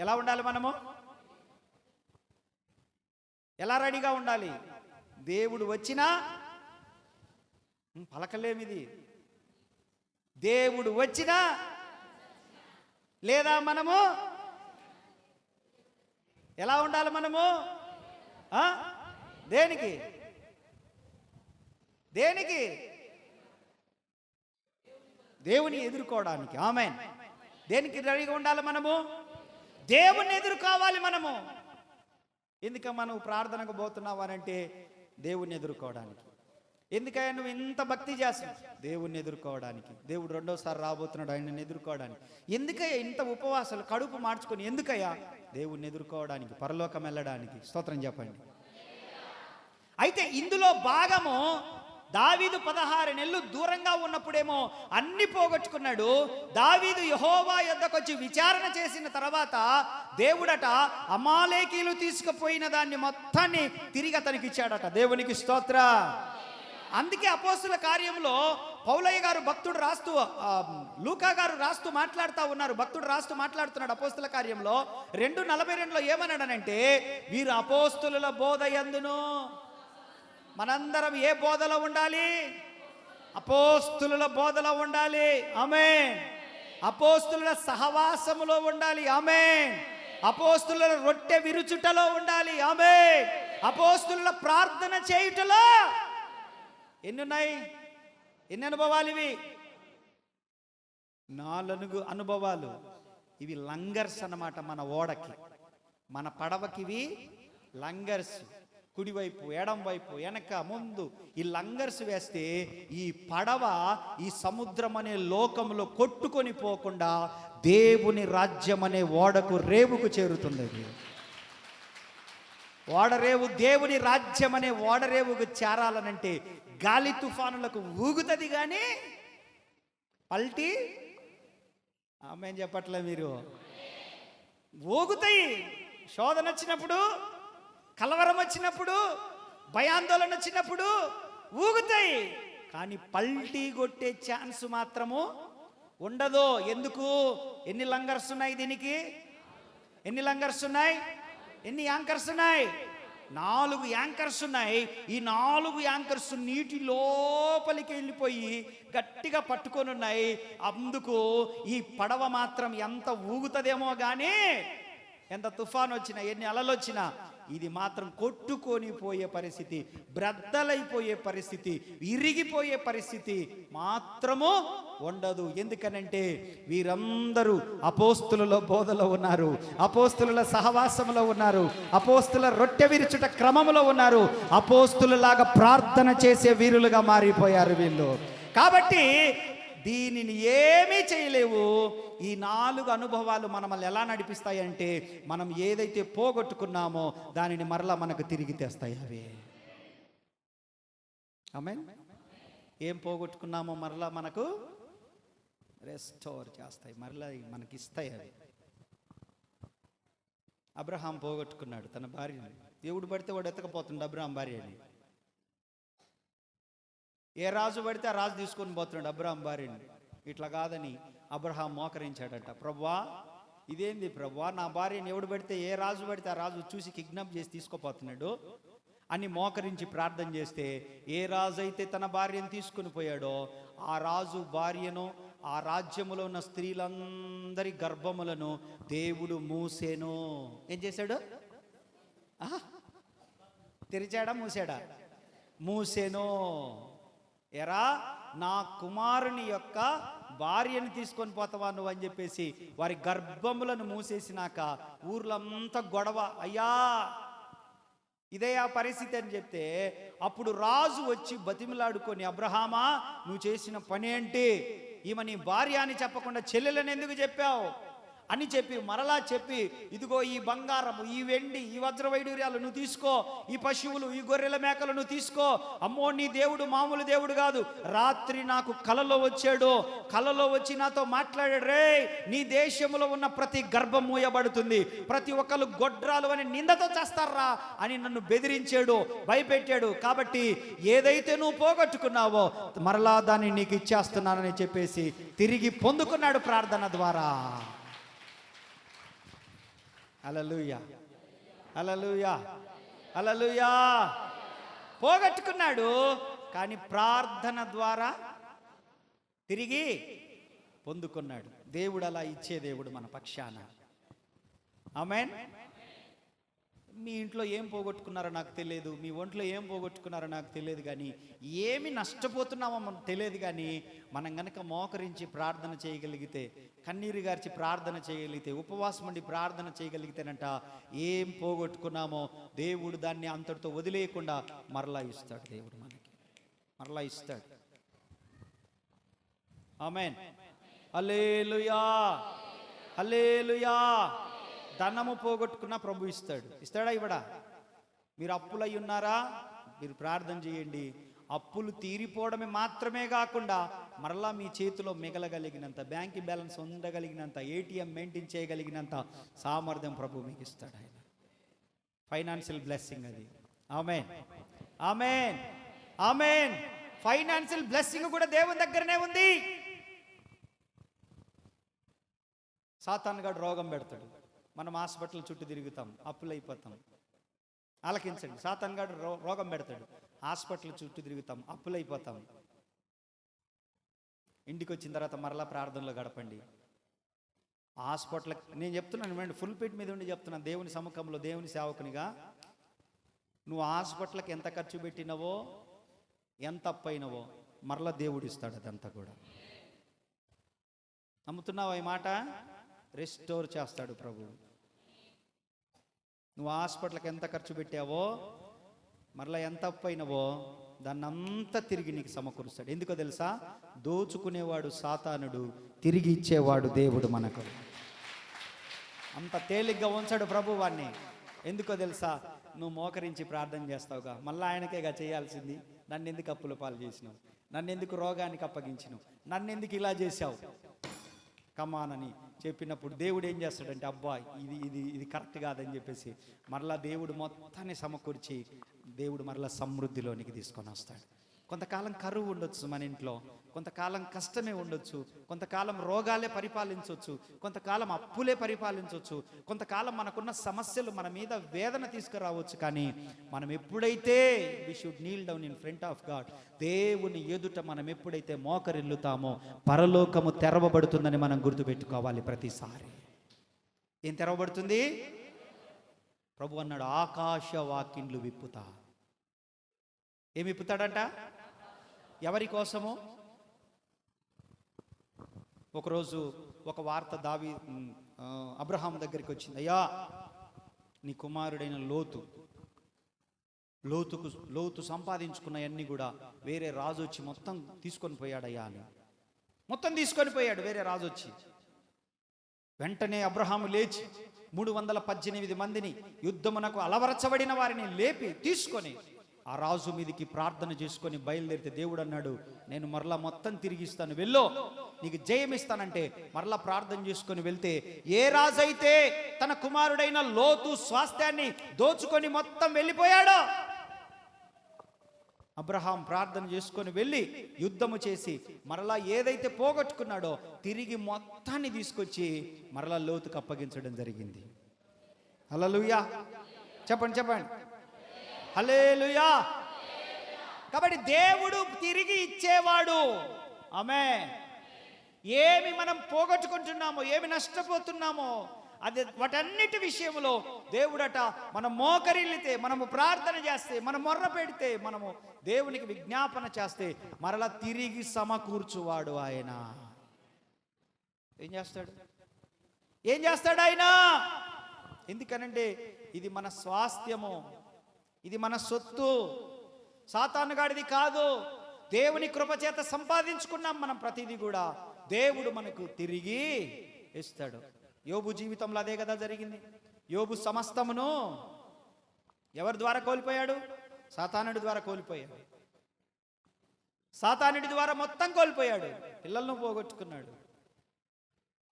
ఎలా ఉండాలి? మనము ఎలా రెడీగా ఉండాలి? దేవుడు వచ్చినా పలకలేమిది. దేవుడు వచ్చినా లేదా మనము ఎలా ఉండాలి? మనము దేనికి దేనికి దేవుని ఎదుర్కోవడానికి. ఆమేన్. దేనికి రెడీగా ఉండాలి? మనము దేవుణ్ణి ఎదుర్కోవాలి మనము. ఎందుక మనం ప్రార్థనకు పోతున్నావు అనంటే దేవుణ్ణి ఎదుర్కోవడానికి. ఎందుకయ్యా నువ్వు ఇంత భక్తి చేస్తున్నావు? దేవుణ్ణి ఎదుర్కోవడానికి. దేవుడు రెండోసారి రాబోతున్నాడు, ఆయనని ఎదుర్కోవడానికి. ఎందుకయ్యా ఇంత ఉపవాసాలు, కడుపు మార్చుకొని ఎందుకయ్యా? దేవుణ్ణి ఎదుర్కోవడానికి, పరలోకం వెళ్ళడానికి. స్తోత్రం చెప్పండి. అయితే ఇందులో భాగము దావీదు 16 నెలలు దూరంగా ఉన్నప్పుడేమో అన్ని పోగొట్టుకున్నాడు. దావీదు యెహోవా యొద్దకు వచ్చి విచారణ చేసిన తర్వాత దేవుడట అమాలేకీలు తీసుకుపోయిన దాన్ని మొత్తాన్ని తిరిగి అతనికి ఇచ్చాడట. దేవునికి స్తోత్ర. అందుకే అపోస్తుల కార్యంలో పౌలయ్య గారు భక్తుడు రాస్తూ, లూకా గారు రాస్తూ మాట్లాడుతూ ఉన్నారు. భక్తుడు రాస్తూ మాట్లాడుతున్నాడు అపోస్తుల కార్యంలో 2:42 ఏమన్నాడనంటే, వీరు అపోస్తుల బోధ యందును. మనందరం ఏ బోధలో ఉండాలి? అపోస్తుల బోధలో ఉండాలి. ఆమేన్. అపోస్తుల సహవాసములో ఉండాలి. ఆమేన్. అపోస్తుల రొట్టె విరుచుటలో ఉండాలి. ఆమేన్. అపోస్తుల ప్రార్థన చేయుటలో. ఎన్ని ఉన్నాయి? ఎన్ని అనుభవాలు ఇవి? 4 అనుభవాలు. ఇవి లంగర్స్ అన్నమాట. మన ఓడకి, మన పడవకి ఇవి లంగర్స్. కుడివైపు, ఎడం వైపు, వెనక, ముందు ఈ లంగర్స్ వేస్తే ఈ పడవ ఈ సముద్రం అనే లోకంలో కొట్టుకొని పోకుండా దేవుని రాజ్యం అనే ఓడకు, రేవుకు చేరుతుంది. ఓడరేవు దేవుని రాజ్యం అనే ఓడరేవుకు చేరాలనంటే గాలి తుఫానులకు ఊగుతుంది కానీ పల్టీ ఆమె చెప్పట్లే మీరు. ఊగుతాయి. శోధన వచ్చినప్పుడు, కలవరం వచ్చినప్పుడు, భయాందోళన వచ్చినప్పుడు ఊగుతాయి. కానీ పల్టీ కొట్టే ఛాన్స్ మాత్రము ఉండదు. ఎందుకు? ఎన్ని లంగర్స్ ఉన్నాయి దీనికి? ఎన్ని లంగర్స్ ఉన్నాయి? ఎన్ని యాంకర్స్ ఉన్నాయి? 4 యాంకర్స్ ఉన్నాయి. ఈ 4 యాంకర్స్ నీటి లోపలికి వెళ్ళిపోయి గట్టిగా పట్టుకొని ఉన్నాయి. అందుకు ఈ పడవ మాత్రం ఎంత ఊగుతుందేమో కానీ, ఎంత తుఫాన్ వచ్చినా, ఎన్ని అలలు వచ్చినా ఇది మాత్రం కొట్టుకొని పోయే పరిస్థితి, బ్రద్దలైపోయే పరిస్థితి, ఇరిగిపోయే పరిస్థితి మాత్రము ఉండదు. ఎందుకనంటే వీరందరూ అపోస్తుల బోధలో ఉన్నారు, అపోస్తుల సహవాసంలో ఉన్నారు, అపోస్తుల రొట్టె విరుచుట క్రమంలో ఉన్నారు, అపోస్తులలాగా ప్రార్థన చేసే వీరులుగా మారిపోయారు వీళ్ళు. కాబట్టి దీనిని ఏమీ చేయలేవు. ఈ 4 అనుభవాలు మనల్ని ఎలా నడిపిస్తాయంటే, మనం ఏదైతే పోగొట్టుకున్నామో దానిని మరలా మనకు తిరిగి తెస్తాయి అవి. ఆమేన్. ఏం పోగొట్టుకున్నామో మరలా మనకు రెస్టోర్ చేస్తాయి, మరలా మనకి ఇస్తాయి అవి. అబ్రహాం పోగొట్టుకున్నాడు తన భార్యని. దేవుడు పడితే వాడు ఎత్తకపోతుండే అబ్రహాం భార్యని. ఏ రాజు పడితే ఆ రాజు తీసుకొని పోతున్నాడు అబ్రహాం భార్యని. ఇట్లా కాదని అబ్రహాం మోకరించాడట. ప్రభువా, ఇదేంది ప్రభువా, నా భార్యని ఎవడు పడితే, ఏ రాజు పడితే ఆ రాజు చూసి కిడ్నాప్ చేసి తీసుకుపోతున్నాడు అని మోకరించి ప్రార్థన చేస్తే, ఏ రాజు అయితే తన భార్యను తీసుకుని పోయాడో ఆ రాజు భార్యను, ఆ రాజ్యములో ఉన్న స్త్రీలందరి గర్భములను దేవుడు మూసేను. ఏం చేశాడు? తెరిచాడా మూసాడా? మూసేను. ఎరా, నా కుమారుని యొక్క భార్యను తీసుకొని పోతావా నువ్వు అని చెప్పేసి వారి గర్భములను మూసేసినాక ఊర్లంతా గొడవ. అయ్యా, ఇదే ఆ పరిస్థితి అని చెప్తే అప్పుడు రాజు వచ్చి బతిమలాడుకొని, అబ్రహామా, నువ్వు చేసిన పని ఏంటి? ఈమె నీ భార్య అని చెప్పకుండా చెల్లెలని ఎందుకు చెప్పావు అని చెప్పి మరలా చెప్పి, ఇదిగో ఈ బంగారము, ఈ వెండి, ఈ వజ్రవైడూర్యాలు నువ్వు తీసుకో, ఈ పశువులు, ఈ గొర్రెల మేకలు నువ్వు తీసుకో. అమ్మో, నీ దేవుడు మామూలు దేవుడు కాదు. రాత్రి నాకు కలలో వచ్చాడు, కలలో వచ్చి నాతో మాట్లాడాడు. రే, నీ దేశంలో ఉన్న ప్రతి గర్భం మూయబడుతుంది, ప్రతి ఒక్కరు గొడ్రాలు అని నిందతో చేస్తారా అని నన్ను బెదిరించాడు, భయపెట్టాడు. కాబట్టి ఏదైతే నువ్వు పోగొట్టుకున్నావో మరలా దాన్ని నీకు ఇచ్చేస్తున్నానని చెప్పేసి తిరిగి పొందుకున్నాడు ప్రార్థన ద్వారా. హల్లెలూయా, హల్లెలూయా, హల్లెలూయా. పోగొట్టుకున్నాడు కానీ ప్రార్థన ద్వారా తిరిగి పొందుకున్నాడు. దేవుడు అలా ఇచ్చే దేవుడు మన పక్షాన. ఆమేన్. మీ ఇంట్లో ఏం పోగొట్టుకున్నారో నాకు తెలియదు, మీ ఒంట్లో ఏం పోగొట్టుకున్నారో నాకు తెలియదు, కానీ ఏమి నష్టపోతున్నామో మనకు తెలియదు. కానీ మనం గనక మోకరించి ప్రార్థన చేయగలిగితే, కన్నీరు గార్చి ప్రార్థన చేయగలిగితే, ఉపవాసం ఉండి ప్రార్థన చేయగలిగితేనంట, ఏం పోగొట్టుకున్నామో దేవుడు దాన్ని అంతటితో వదిలేయకుండా మరలా ఇస్తాడు. దేవుడు మనకి మరలా ఇస్తాడు. ఆమేన్. హల్లెలూయా, హల్లెలూయా. ధనము పోగొట్టుకున్నా ప్రభు ఇస్తాడు. ఇస్తాడా ఇవ్వడా? మీరు అప్పులై ఉన్నారా? మీరు ప్రార్థన చేయండి. అప్పులు తీరిపోవడమే మాత్రమే కాకుండా మరలా మీ చేతిలో మిగలగలిగినంత, బ్యాంక్ బ్యాలెన్స్ ఉండగలిగినంత, ఏటీఎం మెయింటైన్ చేయగలిగినంత సామర్థ్యం ప్రభు మీకు ఇస్తాడు. ఆయన ఫైనాన్షియల్ బ్లెస్సింగ్ అది. ఆమేన్, ఆమేన్, ఆమేన్. ఫైనాన్షియల్ బ్లెస్సింగ్ కూడా దేవుని దగ్గరనే ఉంది. సాతాను గాడు రోగం పెడతాడు, మనం హాస్పిటల్ చుట్టూ తిరుగుతాం, అప్పులైపోతాం. ఆలకించండి, సాతాను గాడు రోగం పెడతాడు, హాస్పిటల్ చుట్టూ తిరుగుతాం, అప్పులైపోతాం. ఇంటికి వచ్చిన తర్వాత మరలా ప్రార్థనలో గడపండి. హాస్పిటల్ నేను చెప్తున్నాను, ఫుల్ పిట్ మీద ఉండి చెప్తున్నాను, దేవుని సముఖంలో దేవుని సేవకునిగా, నువ్వు హాస్పిటల్కి ఎంత ఖర్చు పెట్టినవో, ఎంత అప్పైనవో మరలా దేవుడు ఇస్తాడు అదంతా కూడా. నమ్ముతున్నావా ఈ మాట? రెస్టోర్ చేస్తాడు ప్రభు. నువ్వు హాస్పిటల్కి ఎంత ఖర్చు పెట్టావో, మరలా ఎంత అప్పైనవో దాన్ని అంతా తిరిగి నీకు సమకూరుస్తాడు. ఎందుకో తెలుసా? దోచుకునేవాడు సాతానుడు, తిరిగి ఇచ్చేవాడు దేవుడు. మనకు అంత తేలిగ్గా ఉంచాడు ప్రభు వాడిని. ఎందుకో తెలుసా? నువ్వు మోకరించి ప్రార్థన చేస్తావుగా, మళ్ళీ ఆయనకేగా చేయాల్సింది. నన్ను ఎందుకు అప్పుల పాలు చేసినావు? నన్ను ఎందుకు రోగానికి అప్పగించినావు? నన్ను ఎందుకు ఇలా చేశావు? కమానని చెప్పినప్పుడు దేవుడు ఏం చేస్తాడంటే, అబ్బా ఇది ఇది ఇది కరెక్ట్ కాదని చెప్పేసి మరలా దేవుడు మొత్తాన్ని సమకూర్చి దేవుడు మరలా సమృద్ధిలోనికి తీసుకొని వస్తాడు. కొంతకాలం కరువు ఉండొచ్చు మన ఇంట్లో, కొంతకాలం కష్టమే ఉండొచ్చు, కొంతకాలం రోగాలే పరిపాలించవచ్చు, కొంతకాలం అప్పులే పరిపాలించవచ్చు, కొంతకాలం మనకున్న సమస్యలు మన మీద వేదన తీసుకురావచ్చు. కానీ మనం ఎప్పుడైతే we should kneel down in front of God, దేవుని ఎదుట మనం ఎప్పుడైతే మోకరిల్లుతామో పరలోకము తెరవబడుతుందని మనం గుర్తుపెట్టుకోవాలి ప్రతిసారి. ఏం తెరవబడుతుంది? ప్రభు అన్నాడు, ఆకాశ వాకిండ్లు విప్పుతా. ఏమి విప్పుతాడంట? ఎవరి కోసము? ఒకరోజు ఒక వార్త అబ్రహాం దగ్గరికి వచ్చింది. అయ్యా, నీ కుమారుడైన లోతు సంపాదించుకున్నవన్నీ కూడా వేరే రాజు వచ్చి మొత్తం తీసుకొని పోయాడయ్యా అని. మొత్తం తీసుకొని పోయాడు వేరే రాజు వచ్చి. వెంటనే అబ్రహాము లేచి 318 మందిని, యుద్ధమునకు అలవరచబడిన వారిని లేపి తీసుకొని ఆ రాజు మీదికి ప్రార్థన చేసుకొని బయలుదేరితే దేవుడు అన్నాడు, నేను మరలా మొత్తం తిరిగిస్తాను, వెళ్ళు, నీకు జయమిస్తానంటే మరలా ప్రార్థన చేసుకొని వెళ్తే, ఏ రాజు అయితే తన కుమారుడైన లోతు స్వాస్థ్యాన్ని దోచుకొని మొత్తం వెళ్ళిపోయాడో, అబ్రహాం ప్రార్థన చేసుకొని వెళ్ళి యుద్ధము చేసి మరలా ఏదైతే పోగొట్టుకున్నాడో తిరిగి మొత్తాన్ని తీసుకొచ్చి మరలా లోతుకు అప్పగించడం జరిగింది. హల్లెలూయా, చెప్పండి చెప్పండి, హల్లెలూయా. కాబట్టి దేవుడు తిరిగి ఇచ్చేవాడు. ఆమేన్. ఏమి మనం పోగొట్టుకుంటున్నామో, ఏమి నష్టపోతున్నామో, అది వాటన్నిటి విషయంలో దేవుడట మనం మోకరిల్లితే, మనము ప్రార్థన చేస్తే, మనం మొర్ర పెడితే, మనము దేవునికి విజ్ఞాపన చేస్తే మరలా తిరిగి సమకూర్చువాడు ఆయన. ఏం చేస్తాడు? ఏం చేస్తాడు ఆయన? ఎందుకనంటే ఇది మన స్వాస్థ్యము, ఇది మన సొత్తు, సాతానుగాడిది కాదు. దేవుని కృపచేత సంపాదించుకున్నాం మనం ప్రతిదీ కూడా. దేవుడు మనకు తిరిగి ఇస్తాడు. యోబు జీవితంలో అదే కదా జరిగింది. యోబు సమస్తమును ఎవరి ద్వారా కోల్పోయాడు? సాతానుడి ద్వారా కోల్పోయాడు. సాతానుడి ద్వారా మొత్తం కోల్పోయాడు. పిల్లలను పోగొట్టుకున్నాడు,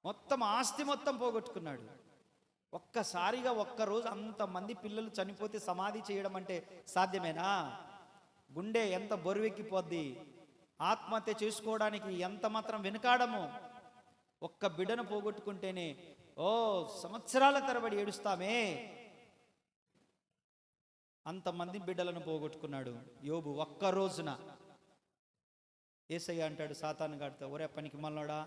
మొత్తం ఆస్తి మొత్తం పోగొట్టుకున్నాడు. ఒక్కసారిగా ఒక్కరోజు అంతమంది పిల్లలు చనిపోతే సమాధి చేయడం అంటే సాధ్యమేనా? గుండె ఎంత బరువెక్కిపోద్ది, ఆత్మహత్య చేసుకోవడానికి ఎంత మాత్రం వెనుకాడము. ఒక్క బిడ్డను పోగొట్టుకుంటేనే సంవత్సరాల తరబడి ఏడుస్తామే. అంతమంది బిడ్డలను పోగొట్టుకున్నాడు యోబు ఒక్క రోజున. యేసయ్య అంటాడు సాతాను గాడితో, ఒరే పనికి మళ్ళోడా,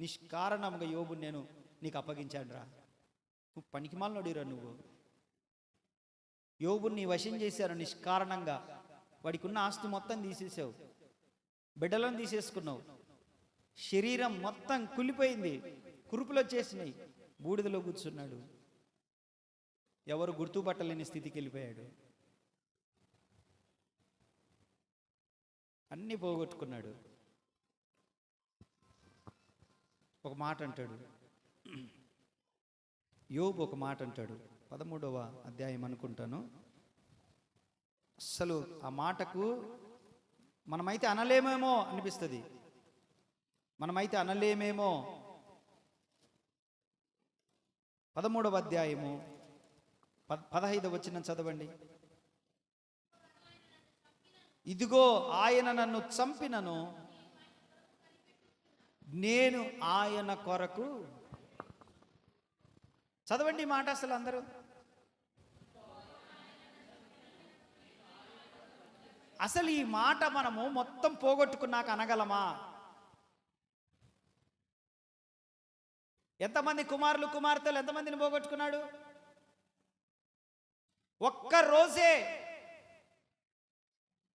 నిష్కారణముగా యోబు నేను నీకు అప్పగించాను రా. నువ్వు పనికిమాలినోడిరా నువ్వు. యోబుని నీ వశం చేశారు నిష్కారణంగా. వాడికి ఉన్న ఆస్తి మొత్తం తీసేసావు, బిడ్డలను తీసేసుకున్నావు, శరీరం మొత్తం కులిపోయింది, కురుపులు వచ్చేసినాయి, బూడిదలో కూర్చున్నాడు, ఎవరు గుర్తుపట్టలేని స్థితికి వెళ్ళిపోయాడు, అన్నీ పోగొట్టుకున్నాడు. ఒక మాట అంటాడు యోబు, ఒక మాట అంటాడు 13వ అధ్యాయం అనుకుంటాను. అసలు ఆ మాటకు మనమైతే అనలేమేమో అనిపిస్తుంది, మనమైతే అనలేమేమో. 13వ అధ్యాయము 15వ వచనం చదవండి. ఇదిగో ఆయన నన్ను చంపినను నేను ఆయన కొరకు. చదవండి ఈ మాట అసలు అందరూ. అసలు ఈ మాట మనము మొత్తం పోగొట్టుకున్నాక అనగలమా? ఎంతమంది కుమారులు కుమార్తెలు ఎంతమందిని పోగొట్టుకున్నాడు? ఒక్క రోజే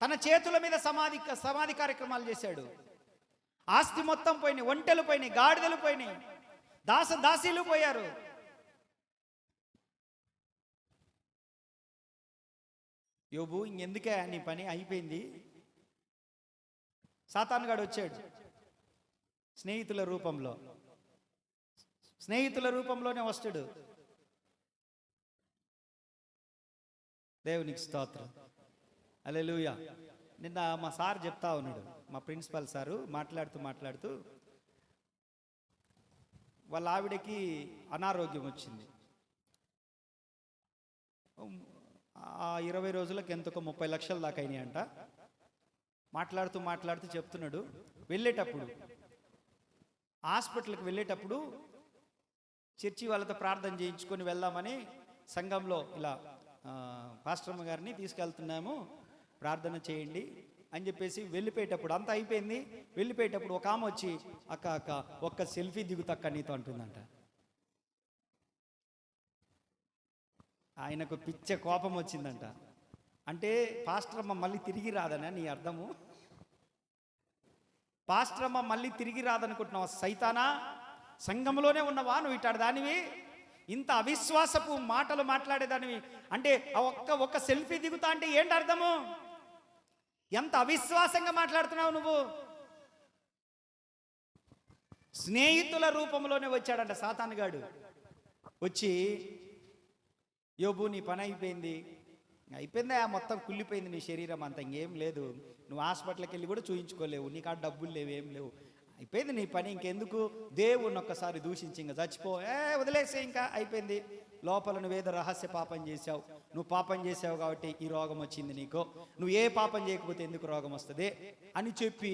తన చేతుల మీద సమాధి కార్యక్రమాలు చేశాడు. ఆస్తి మొత్తం పోయినాయి, ఒంటెలు పోయినాయి, గాడిదలు పోయినాయి, దాసీలు పోయారు. యోబు, ఇంకెందుకే నీ పని అయిపోయింది. సాతానుగాడు వచ్చాడు స్నేహితుల రూపంలోనే వస్తాడు. దేవునికి స్తోత్రం, హల్లెలూయా. నిన్న మా సార్ చెప్తా ఉన్నాడు, మా ప్రిన్సిపల్ సారు మాట్లాడుతూ వాళ్ళ ఆవిడకి అనారోగ్యం వచ్చింది. ఆ 20 రోజులకు ఎంతకో 30 లక్షల దాకా అయినాయంట. మాట్లాడుతూ చెప్తున్నాడు, వెళ్ళేటప్పుడు హాస్పిటల్కి వెళ్ళేటప్పుడు చర్చి వాళ్ళతో ప్రార్థన చేయించుకొని వెళ్దామని సంఘంలో ఇలా పాస్టర్మ గారిని తీసుకెళ్తున్నాము, ప్రార్థన చేయండి అని చెప్పేసి వెళ్ళిపోయేటప్పుడు అంతా అయిపోయింది. వెళ్ళిపోయేటప్పుడు ఒక ఆమె వచ్చి, అక్క ఒక్క సెల్ఫీ దిగుతక్క నీతో అంటుందంట. ఆయనకు పిచ్చ కోపం వచ్చిందంట. అంటే పాస్టరమ్మ మళ్ళీ తిరిగి రాదనా నీ అర్థము? పాస్టరమ్మ మళ్ళీ తిరిగి రాదనుకుంటున్నావా సైతానా? సంఘంలోనే ఉన్నవా నువ్వు ఇటాడు దానివి? ఇంత అవిశ్వాసపు మాటలు మాట్లాడేదానివి అంటే ఒక్క సెల్ఫీ దిగుతా అంటే ఏంటి అర్థము? ఎంత అవిశ్వాసంగా మాట్లాడుతున్నావు నువ్వు. స్నేహితుల రూపంలోనే వచ్చాడంట సాతానుగాడు. వచ్చి, యోబు నీ పని అయిపోయిందా, మొత్తం కుళ్ళిపోయింది నీ శరీరం అంతా, ఇంకేం లేదు, నువ్వు హాస్పిటల్కి వెళ్ళి కూడా చూయించుకోలేవు, నీకు ఆ డబ్బులు లేవు, ఏం లేవు, అయిపోయింది నీ పని, ఇంకెందుకు దేవుణ్ణి ఒక్కసారి దూషించి ఇంకా చచ్చిపో, వదిలేసే, ఇంకా అయిపోయింది. లోపల నువ్వేదో రహస్య పాపం చేసావు, నువ్వు పాపం చేసావు కాబట్టి ఈ రోగం వచ్చింది నీకు, నువ్వు ఏ పాపం చేయకపోతే ఎందుకు రోగం వస్తుంది అని చెప్పి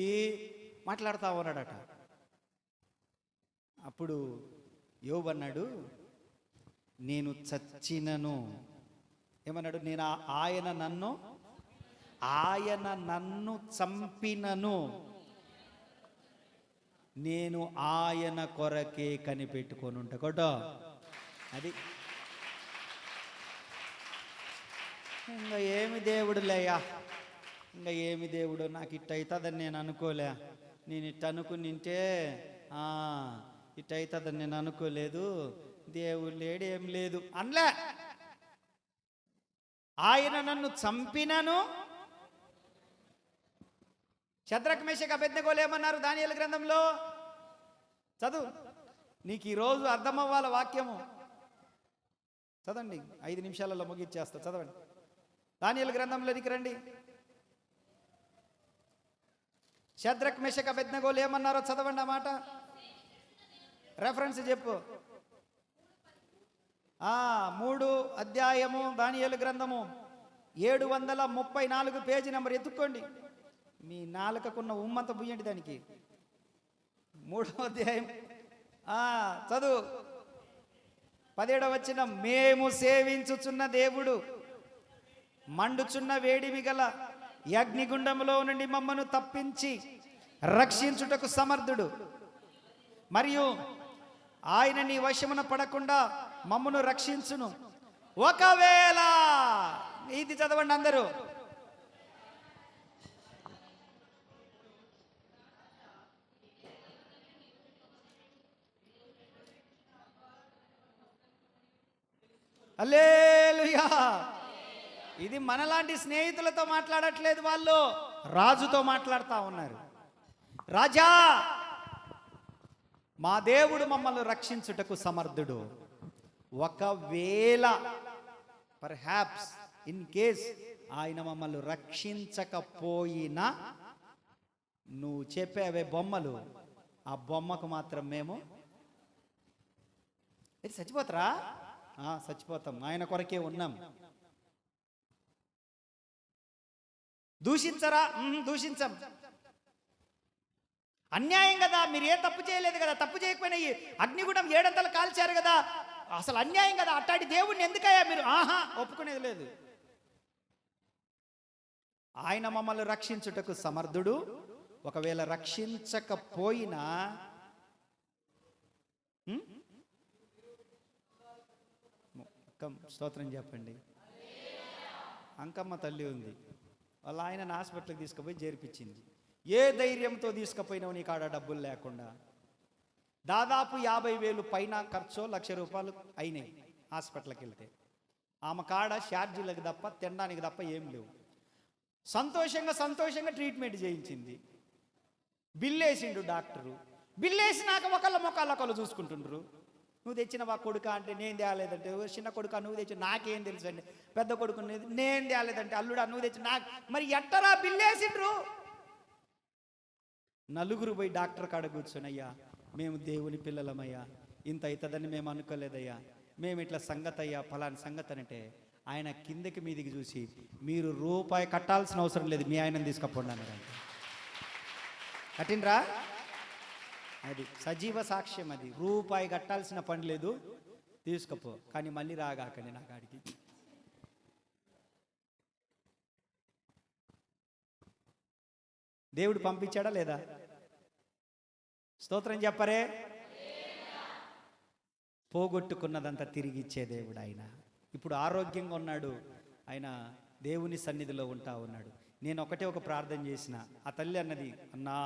మాట్లాడుతూ ఉన్నాడట. అప్పుడు యోబు అన్నాడు, నేను చచ్చినను, ఏమన్నాడు, నేను ఆయన నన్ను చంపినను నేను ఆయన కొరకే కనిపెట్టుకొని ఉంటా కొట్టో. అది ఇంకా ఏమి దేవుడు లేయా, ఇంకా ఏమి దేవుడు, నాకు ఇట్ట అవుతుందని నేను అనుకోలే, నేను ఇట్ట అనుకునింటే ఇట్ట అవుతుందని నేను అనుకోలేదు, దేవుడు లేడు, ఏం లేదు అనలే. ఆయన నన్ను చంపినను. శద్రక్ మేషక్ అబేద్నెగోలు ఏమన్నారు దానియేలు గ్రంథంలో? చదువు, నీకు ఈరోజు అర్థమవ్వాల వాక్యము. చదవండి, 5 నిమిషాలలో ముగిచ్చేస్తా. చదవండి, దానియేలు గ్రంథంలోనికి రండి. శద్రక్ మేషక్ అబేద్నెగోలు ఏమన్నారో చదవండి, ఆ మాట రెఫరెన్స్ చెప్పు. 3వ అధ్యాయము దానియేలు గ్రంథము 734 పేజీ నెంబర్ ఎత్తుక్కోండి. మీ నాలుకకున్న ఉమ్మంత బుయ్యండి దానికి. 3వ అధ్యాయం చదువు, 17వ వచనం. మేము సేవించుచున్న దేవుడు మండుచున్న వేడిమి గల అగ్నిగుండములో నుండి మమ్మను తప్పించి రక్షించుటకు సమర్థుడు, మరియు ఆయన నీ వశమున పడకుండా మమ్మను రక్షించును. ఒకవేళ, ఇది చదవండి అందరూ. హల్లెలూయా. ఇది మనలాంటి స్నేహితులతో మాట్లాడట్లేదు, వాళ్ళు రాజుతో మాట్లాడుతూ ఉన్నారు. రాజా, మా దేవుడు మమ్మల్ని రక్షించుటకు సమర్థుడు. ఒకవేళ, పర్హాప్స్, ఇన్ కేస్ ఆయన మమ్మల్ని రక్షించకపోయినా, నువ్వు చెప్పేవే బొమ్మలు, ఆ బొమ్మకు మాత్రం మేము ఇది చచ్చిపోతారా? చచ్చిపోతాం, ఆయన కొరకే ఉన్నాం. దూషించరా? దూషించం. అన్యాయం కదా, మీరు ఏ తప్పు చేయలేదు కదా, తప్పు చేయకపోయినా అగ్నిగుండం 7 కాల్చారు కదా, అసలు అన్యాయం కదా, అట్టాడి దేవుణ్ణి ఎందుకయ్యా మీరు ఒప్పుకునేది లేదు. ఆయన మమ్మల్ని రక్షించుటకు సమర్థుడు. ఒకవేళ రక్షించకపోయినా, స్తోత్రం చెప్పండి. అంకమ్మ తల్లి ఉంది, వాళ్ళ ఆయన హాస్పిటల్కి తీసుకుపోయి చేర్పించింది. ఏ ధైర్యంతో తీసుకుపోయినావు, నీ కాడ డబ్బులు లేకుండా? దాదాపు 50,000 పైన ఖర్చు, ₹1,00,000 అయినాయి హాస్పిటల్కి వెళ్తే. ఆమె కాడ ఛార్జీలకు తప్ప, తినడానికి తప్ప ఏం లేవు. సంతోషంగా ట్రీట్మెంట్ చేయించింది. బిల్లేసిండు డాక్టరు. బిల్లేసినాక ఒకళ్ళ మొక్కలు ఒకళ్ళు చూసుకుంటుండ్రు. నువ్వు తెచ్చినవా కొడుక అంటే, నేను తేలేదంటే. చిన్న కొడుక నువ్వు తెచ్చి, నాకేం తెలుసు అండి. పెద్ద కొడుకు నేను తేలేదంటే, అల్లుడా నువ్వు తెచ్చి నాకు, మరి ఎట్టరా బిల్లేసిండ్రు? నలుగురు పోయి డాక్టర్ కాడ కూర్చొని, అయ్యా మేము దేవుని పిల్లలమయ్యా, ఇంత అవుతుందని మేము అనుకోలేదయ్యా, మేము ఇట్లా సంగతి అయ్యా, ఫలాని సంగతి అంటే, ఆయన కిందకి మీదికి చూసి, మీరు రూపాయి కట్టాల్సిన అవసరం లేదు, మీ ఆయనను తీసుకపోండి అన్నారంట. కట్టినరా? అది సజీవ సాక్ష్యం. అది రూపాయి కట్టాల్సిన పని లేదు, తీసుకపో, కానీ మళ్ళీ రాగాకండి నా కాడికి. దేవుడు పంపించాడా లేదా? స్తోత్రం చెప్పరే. పోగొట్టుకున్నదంతా తిరిగి ఇచ్చే దేవుడు ఆయన. ఇప్పుడు ఆరోగ్యంగా ఉన్నాడు, ఆయన దేవుని సన్నిధిలో ఉంటా ఉన్నాడు. నేను ఒక ప్రార్థన చేసిన, ఆ తల్లి అన్నది, అన్నా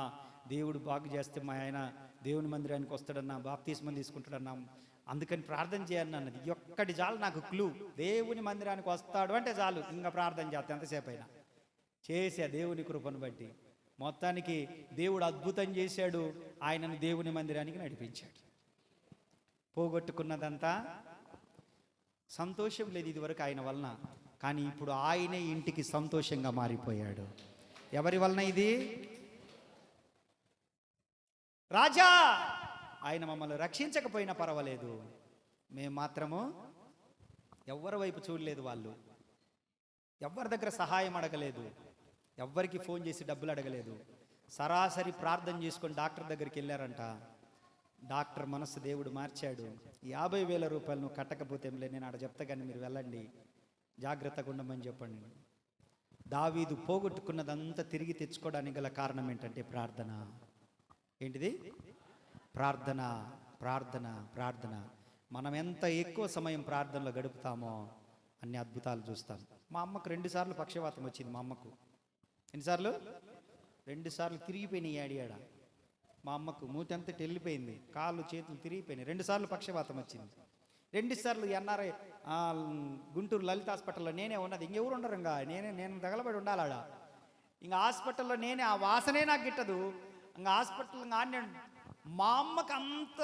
దేవుడు బాగు చేస్తే మా ఆయన దేవుని మందిరానికి వస్తాడన్నా, బాప్తిస్మం తీసుకుంటాడన్నా, అందుకని ప్రార్థన చేయను అన్నది. ఒక్కటి చాలు నాకు క్లూ, దేవుని మందిరానికి వస్తాడు అంటే చాలు, ఇంకా ప్రార్థన చేస్తే ఎంతసేపు అయినా. చేసా దేవుని కృపను బట్టి. మొత్తానికి దేవుడు అద్భుతం చేశాడు, ఆయనను దేవుని మందిరానికి నడిపించాడు. పోగొట్టుకున్నదంతా సంతోషం లేదు ఇదివరకు ఆయన వలన, కానీ ఇప్పుడు ఆయనే ఇంటికి సంతోషంగా మారిపోయాడు. ఎవరి వలన ఇది? రాజా, ఆయన మమ్మల్ని రక్షించకపోయినా పర్వాలేదు, మేము మాత్రము ఎవరి వైపు చూడలేదు. వాళ్ళు ఎవరి దగ్గర సహాయం అడగలేదు, ఎవ్వరికి ఫోన్ చేసి డబ్బులు అడగలేదు. సరాసరి ప్రార్థన చేసుకొని డాక్టర్ దగ్గరికి వెళ్ళారంట. డాక్టర్ మనసు దేవుడు మార్చాడు. 50,000 రూపాయలు నువ్వు కట్టకపోతే నేను ఆడ చెప్తా, కానీ మీరు వెళ్ళండి, జాగ్రత్తగా ఉండమని చెప్పండి. దావీదు పోగొట్టుకున్నదంతా తిరిగి తెచ్చుకోవడానికి గల కారణం ఏంటంటే ప్రార్థన. ఏంటిది? ప్రార్థన, ప్రార్థన, ప్రార్థన. మనం ఎంత ఎక్కువ సమయం ప్రార్థనలో గడుపుతామో అన్ని అద్భుతాలు చూస్తాం. మా అమ్మకు 2 సార్లు పక్షవాతం వచ్చింది. మా అమ్మకు ఎన్నిసార్లు? 2 సార్లు తిరిగిపోయినాయి ఏడియాడ. మా అమ్మకు మూతి అంతా వెళ్ళిపోయింది, కాళ్ళు చేతులు తిరిగిపోయినాయి. 2 సార్లు పక్షవాతం వచ్చింది. 2 సార్లు ఎన్ఆర్ఐ గుంటూరు లలిత హాస్పిటల్లో నేనే ఉన్నది, ఇంకెవరు ఉండరు. ఇంకా నేను తగలబడి ఉండాలాడ. ఇంకా హాస్పిటల్లో నేనే, ఆ వాసనే నాకు గిట్టదు. ఇంకా హాస్పిటల్ మా అమ్మకు అంత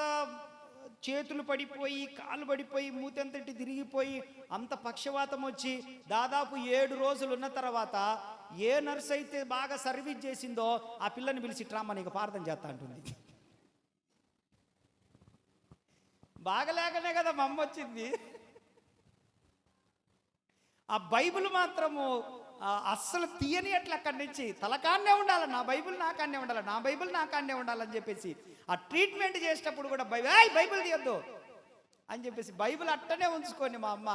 చేతులు పడిపోయి, కాళ్ళు పడిపోయి, మూతి అంతటి తిరిగిపోయి, అంత పక్షవాతం వచ్చి దాదాపు 7 రోజులు ఉన్న తర్వాత ఏ నర్స్ అయితే బాగా సర్వీస్ చేసిందో ఆ పిల్లని పిలిచి ట్రామా నీకు ప్రార్థన చేస్తా అంటుంది. బాగలేకనే కదా మా అమ్మ వచ్చింది. ఆ బైబిల్ మాత్రము అస్సలు తీయని అట్లా అక్కడి నుంచి తలకాన్నే ఉండాలి, నా బైబిల్ నాకాన్నే ఉండాలి, నా బైబిల్ నాకాన్నే ఉండాలని చెప్పేసి ఆ ట్రీట్మెంట్ చేసేటప్పుడు కూడా బైబిల్ తీయొద్దు అని చెప్పేసి బైబిల్ అట్టనే ఉంచుకొని మా అమ్మ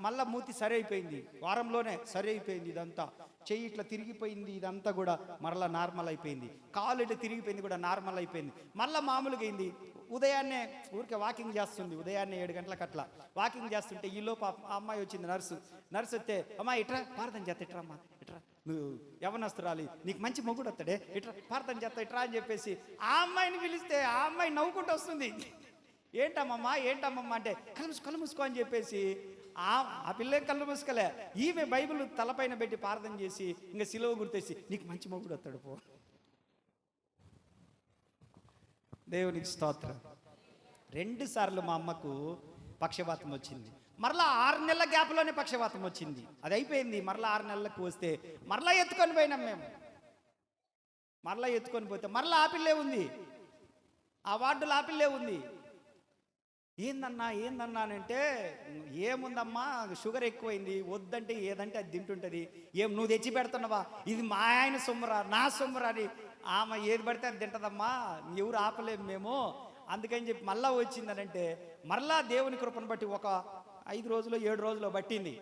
మళ్ళా మూతి సరి అయిపోయింది, వారంలోనే సరి అయిపోయింది. ఇదంతా చెయ్యి ఇట్లా తిరిగిపోయింది, ఇదంతా కూడా మరలా నార్మల్ అయిపోయింది. కాలు ఇట్లా తిరిగిపోయింది, కూడా నార్మల్ అయిపోయింది. మళ్ళీ మామూలుగా అయింది. ఉదయాన్నే ఊరికే వాకింగ్ చేస్తుంది, ఉదయాన్నే 7 గంటలకు అట్లా వాకింగ్ చేస్తుంటే ఈలోపు ఆ అమ్మాయి వచ్చింది, నర్సు వస్తే, అమ్మాయి ఇట్రా ప్రార్థన చేస్తా, ఇట్రా అమ్మా ఇట్రా, నువ్వు యవనస్తురాలి, నీకు మంచి మొగుడు వస్తాడే, ఇట్రా ప్రార్థన చేస్తా ఇట్రా అని చెప్పేసి ఆ అమ్మాయిని పిలిస్తే ఆ అమ్మాయి నవ్వుకుంటూ వస్తుంది. ఏంటమ్మమ్మ అంటే కళ్ళు మూసుకో అని చెప్పేసి ఆ పిల్లే కళ్ళు మూసుకోలే, ఈమె బైబిల్ తలపైన పెట్టి ప్రార్థన చేసి ఇంకా సిలువ గుర్తేసి నీకు మంచి మొగుడు వస్తాడు పో. దేవునికి స్తోత్రం. 2 సార్లు మా అమ్మకు పక్షవాతం వచ్చింది. మరలా 6 నెలల గ్యాప్లోనే పక్షవాతం వచ్చింది. అది అయిపోయింది. మరలా 6 నెలలకు వస్తే మరలా ఎత్తుకొని పోయినాం మేము. మరలా ఎత్తుకొని పోతే మరలా ఆపిల్లే ఉంది, ఆ వార్డులో ఆపిల్లే ఉంది. ఏందన్నా అంటే ఏముందమ్మా షుగర్ ఎక్కువైంది, వద్దంటే ఏదంటే అది తింటుంటుంది, ఏం నువ్వు తెచ్చి పెడుతున్నావా, ఇది మా ఆయన సొమ్మురా నా సొమ్మురా అని ఆమె ఏది పడితే అది తింటదమ్మా, ఎవరు ఆపలేము మేము, అందుకని చెప్పి మళ్ళా వచ్చిందనంటే మరలా దేవుని కృపను బట్టి ఒక 5 రోజులు 7 రోజులు పట్టింది.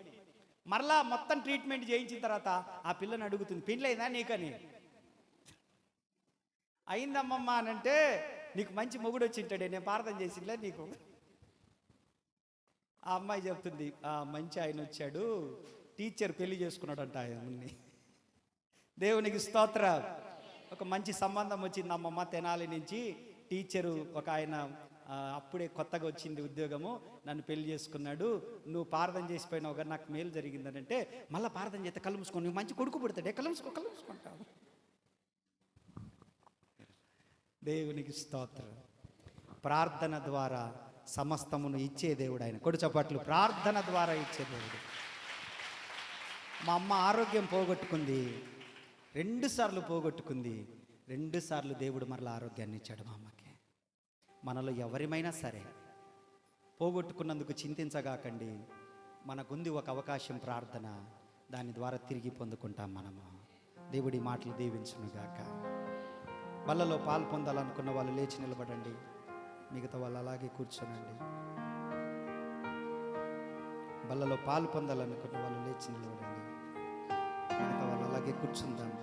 మరలా మొత్తం ట్రీట్మెంట్ చేయించిన తర్వాత ఆ పిల్లని అడుగుతుంది, పెళ్ళైందా నీకని. అయిందమ్మమ్మ అనంటే నీకు మంచి మొగుడు వచ్చింటాడే, నేను ప్రార్థన చేసిలే నీకు. ఆ అమ్మాయి చెప్తుంది, మంచి ఆయన వచ్చాడు, టీచర్ పెళ్లి చేసుకున్నాడంట ఆయన్ని. దేవునికి స్తోత్ర. ఒక మంచి సంబంధం వచ్చింది అమ్మమ్మ, తెనాలి నుంచి టీచరు ఒక ఆయన, అప్పుడే కొత్తగా వచ్చింది ఉద్యోగము, నన్ను పెళ్లి చేసుకున్నాడు, నువ్వు ప్రార్థన చేసిపోయినావు కానీ నాకు మేలు జరిగిందని అంటే మళ్ళీ ప్రార్థన చేస్తే కళ్ళు మూసుకో, నువ్వు మంచి కొడుకు పుడతాడే, కళ్ళు మూసుకుంటావు. దేవునికి స్తోత్రం. ప్రార్థన ద్వారా సమస్తమును ఇచ్చే దేవుడు ఆయన. కొడు చప్పట్లు. ప్రార్థన ద్వారా ఇచ్చే దేవుడు. మా అమ్మ ఆరోగ్యం పోగొట్టుకుంది, 2 సార్లు పోగొట్టుకుంది. 2 సార్లు దేవుడు మరలా ఆరోగ్యాన్ని ఇచ్చాడు మా అమ్మకి. మనలో ఎవరిమైనా సరే పోగొట్టుకున్నందుకు చింతించగాకండి. మనకుంది ఒక అవకాశం, ప్రార్థన, దాని ద్వారా తిరిగి పొందుకుంటాం మనము. దేవుడి మాటలు దీవించునుగాక. బల్లలో పాలు పొందాలనుకున్న వాళ్ళు లేచి నిలబడండి, మిగతా వాళ్ళు అలాగే కూర్చోనండి. బల్లలో పాలు పొందాలనుకున్న వాళ్ళు లేచి నిలబడండి, మిగతా వాళ్ళు అలాగే కూర్చుందాం.